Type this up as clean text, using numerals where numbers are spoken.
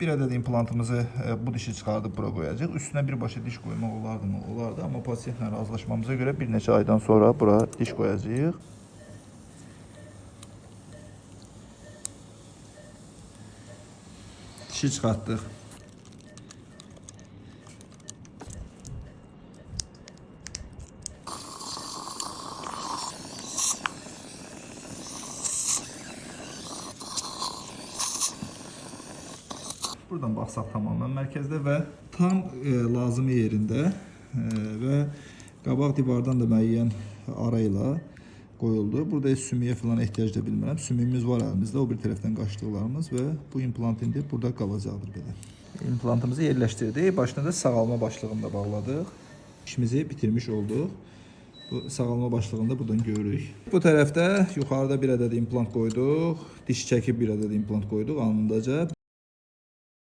Bir adet implantımızı bu dişi çıxardıb bura qoyacağıq. Üstünə birbaşa diş qoymaq olardı mı? Olardı, amma pasientlə razılaşmamıza görə bir neçə aydan sonra bura diş qoyacağıq. Dişi çıxartdıq. Buradan baxsaq tamamen mərkəzdə və tam lazımi yerində və qabaq divardan da müəyyən arayla qoyuldu. Burada heç sümüyə falan ehtiyac da bilmirəm. Sümüyümüz var əlimizdə, o bir tərəfdən qaçdıqlarımız və bu implant indi burada qalacaqdır belə. İmplantımızı yerləşdirdik. Başına da sağalma başlığını da bağladıq. İşimizi bitirmiş olduq. Bu sağalma başlığını da buradan görürük. Bu tərəfdə yuxarıda bir ədəd implant qoyduq. Diş çəkib bir ədəd implant qoyduq anındaca.